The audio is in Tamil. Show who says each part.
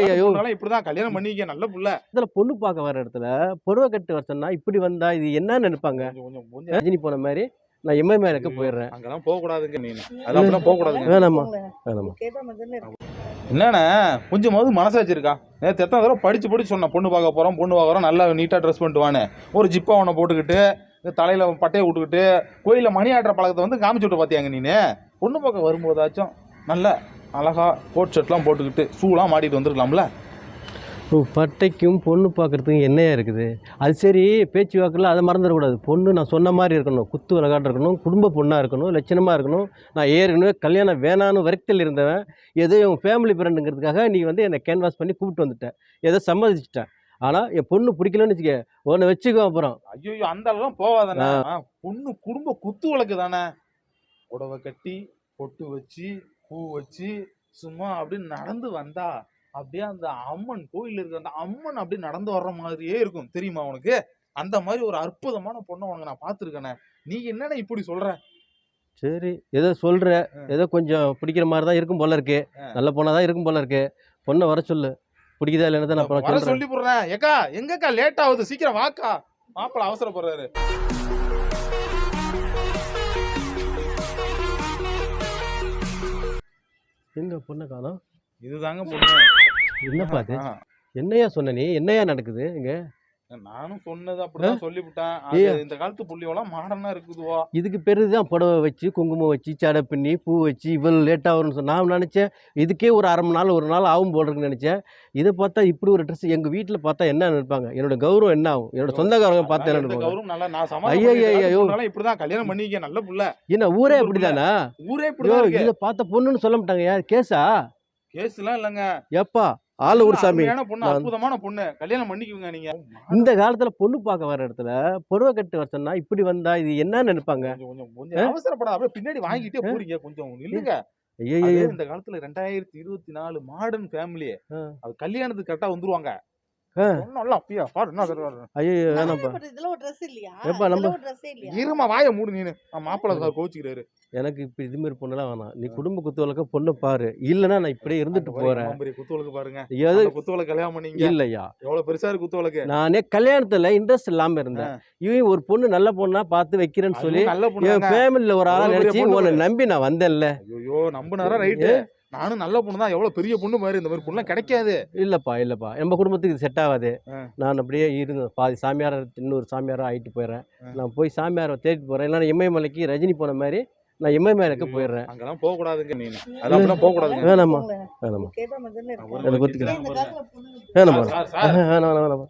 Speaker 1: ஐயோ
Speaker 2: இப்படிதான் கல்யாணம் பண்ணிக்க நல்ல புள்ள.
Speaker 1: இதுல பொண்ணு பார்க்க வர இடத்துல புடவை கட்டு வர சொன்னா இப்படி வந்தா இது என்ன நினைப்பாங்க?
Speaker 2: கொஞ்சம் கொஞ்சம்
Speaker 1: ரஜினி போன மாதிரி நான் எம்ஐமேலுக்கு போயிடுறேன்.
Speaker 2: அங்கெல்லாம் போக கூடாதுங்க. நீங்க அதெல்லாம் போக கூடாதுங்க.
Speaker 1: வேணாமா வேணாமா.
Speaker 2: என்னண்ணே கொஞ்சமாவது மனசாச்சு இருக்கா? நேற்று எத்தனை தடவை படிச்சு சொன்ன பொண்ணு பார்க்க போறோம் பொண்ணு பார்க்குறோம் நல்லா நீட்டா ட்ரெஸ் பண்ணிட்டு வானே ஒரு ஜிப்பா ஒன்று போட்டுக்கிட்டு தலையில பட்டையை விட்டுக்கிட்டு கோயிலில் மணி ஆடுற பழக்கத்தை வந்து காமிச்சு விட்டு பார்த்தியாங்க நீனு. பொண்ணு பார்க்க வரும்போதாச்சும் நல்ல அழகா கோட் ஷர்ட்லாம் போட்டுக்கிட்டு ஷூலாம் மாட்டிட்டு வந்துருக்கலாம்ல.
Speaker 1: பட்டைக்கும் பொண்ணு பார்க்குறதுக்கும் என்னையா இருக்குது? அது சரி பேச்சு வாக்கில் அதை மறந்துடக்கூடாது. பொண்ணு நான் சொன்ன மாதிரி இருக்கணும், குத்து விளக்காட்டு இருக்கணும், குடும்ப பொண்ணாக இருக்கணும், லட்சணமாக இருக்கணும். நான் ஏற்கனவே கல்யாணம் வேணான்னு வரைக்கத்தில் இருந்தவன் ஏதோ என் ஃபேமிலி ஃப்ரெண்டுங்கிறதுக்காக நீ வந்து என்னை கேன்வாஸ் பண்ணி கூப்பிட்டு வந்துட்டேன், ஏதோ சம்மதிச்சிட்டேன். ஆனால் என் பொண்ணு பிடிக்கலன்னு வச்சுக்க ஒன்று வச்சுக்கோ. அப்புறம்
Speaker 2: ஐயோ அந்த அளவுலாம் போவாதானே. பொண்ணு குடும்ப குத்து விளக்கு தானே. புடவை கட்டி பொட்டு வச்சு பூ வச்சு சும்மா அப்படின்னு நடந்து வந்தா அப்படியே அந்த அம்மன் கோயில் இருக்கிற அந்த அம்மன் அப்படி நடந்து வர்ற மாதிரியே இருக்கும் தெரியுமா உனக்கு? அந்த மாதிரி ஒரு அற்புதமான பொண்ணை உனக்கு நான் பார்த்துருக்கேனே. நீ என்னடா இப்படி சொல்ற?
Speaker 1: சரி ஏதோ சொல்கிற, ஏதோ கொஞ்சம் பிடிக்கிற மாதிரி தான் இருக்கும் போல இருக்கு, நல்ல பொண்ணாக தான் இருக்கும் போல இருக்கு. பொண்ணை வர சொல்லு, பிடிக்குதா இல்லைன்னு நான்
Speaker 2: வர சொல்லி போடுறேன். ஏக்கா எங்கக்கா லேட் ஆகுது, சீக்கிரம் வாக்கா. மாப்பிள்ள அவசரப்படுறாரு.
Speaker 1: எங்க பொண்ணை காணோம்?
Speaker 2: இதுதாங்க பொண்ணு.
Speaker 1: என்னப்பா அது? என்னையா சொன்ன நீ? என்னையா நடக்குது இங்க?
Speaker 2: நானும் சொன்னது அப்படிதான் சொல்லிவிட்டேன். இந்த காலத்து புள்ளியோலாம் மாடர்னா இருக்குதுவா.
Speaker 1: இதுக்கு பெருதான் புடவை வச்சு குங்குமம் வச்சு சடை பின்னி பூ வச்சு இவ்வளோ லேட்டாக வரும்னு சொன்ன. நான் நினச்சேன் இதுக்கே ஒரு அரை மணி நாள் ஒரு நாள் ஆகும் போல் இருக்குன்னு நினச்சேன். இதை பார்த்தா இப்படி ஒரு ட்ரெஸ் எங்கள் வீட்டில் பார்த்தா என்ன நினைப்பாங்க? என்னோட கௌரவம் என்ன ஆகும்? என்னோட சொந்தக்காரங்க பார்த்தா என்ன நினைப்பாங்க? ஐயோ
Speaker 2: இப்படிதான் கல்யாணம் பண்ணிக்க நல்ல புள்ள.
Speaker 1: என்ன ஊரே அப்படிதானா?
Speaker 2: ஊரே இப்படி
Speaker 1: இதை பார்த்த பொண்ணுன்னு சொல்ல மாட்டாங்க. யார் கேஸா?
Speaker 2: கேஸ்லாம் இல்லைங்க.
Speaker 1: எப்பா ஆளு ஒரு சாமி
Speaker 2: பொண்ணு, அற்புதமான பொண்ணு, கல்யாணம் பண்ணிக்குவீங்க நீங்க.
Speaker 1: இந்த காலத்துல பொண்ணு பார்க்க வர இடத்துல புடவை கட்டு வர சொன்னா இப்படி வந்தா இது என்ன நினைப்பாங்க?
Speaker 2: கொஞ்சம் அவசரப்படாத, அப்படியே பின்னாடி வாங்கிட்டே போறீங்க. கொஞ்சம் இல்லைங்க. ஐயோ இந்த காலத்துல 2024 மாடர்ன் ஃபேமிலி அது கல்யாணத்துக்கு கரெக்டா வந்துருவாங்க. இருமா வாய மூடு நீனு. மாப்பிள்ள கோச்சுக்கிறாரு.
Speaker 1: எனக்கு இப்ப இது மாதிரி பொண்ணுலாம் வேணாம். நீ குடும்ப குத்துவலுக்கு பொண்ணு பாரு, இல்லன்னா நான் இப்படியே இருந்துட்டு போறேன்.
Speaker 2: குத்துவலுக்கு பாருங்க.
Speaker 1: குத்துவலுக்கு
Speaker 2: கல்யாணம் பண்ணீங்க
Speaker 1: இல்லையா?
Speaker 2: எவ்வளவு பெருசா இருக்கு குத்துவலுக்கு.
Speaker 1: நானே கல்யாணத்துல இன்ட்ரெஸ்ட் இல்லாம இருந்தேன். இவன் ஒரு பொண்ணு நல்ல பொண்ணா பார்த்து வைக்கிறேன்னு சொல்லி என் ஃபேமிலில ஒரு ஆளா நினைச்சு உன்னை நம்பி நான் வந்தேன்ல.
Speaker 2: ஐயோ நம்பினாரா? ரைட்டு. நானும் நல்ல பொண்ணு தான். எவ்வளவு பெரிய பொண்ணு மாதிரி இந்த மாதிரி பொண்ணுலாம் கிடைக்காது.
Speaker 1: இல்லப்பா நம்ம குடும்பத்துக்கு இது செட் ஆகாது. நான் அப்படியே இருந்து பாதி சாமியார இன்னொரு சாமியாரா ஆயிட்டு போயிடுறேன். நான் போய் சாமியாரை தேடிட்டு போறேன். இல்லைன்னா இமயமலைக்கு ரஜினி போன மாதிரி நான் இமயமலைக்கு போயிடுறேன்.
Speaker 2: அங்கெல்லாம் போக கூடாதுங்க. நீங்க அதெல்லாம் போக கூடாதுங்க.
Speaker 1: வேணாமா வேணாமா வேணாமா வேணாமா.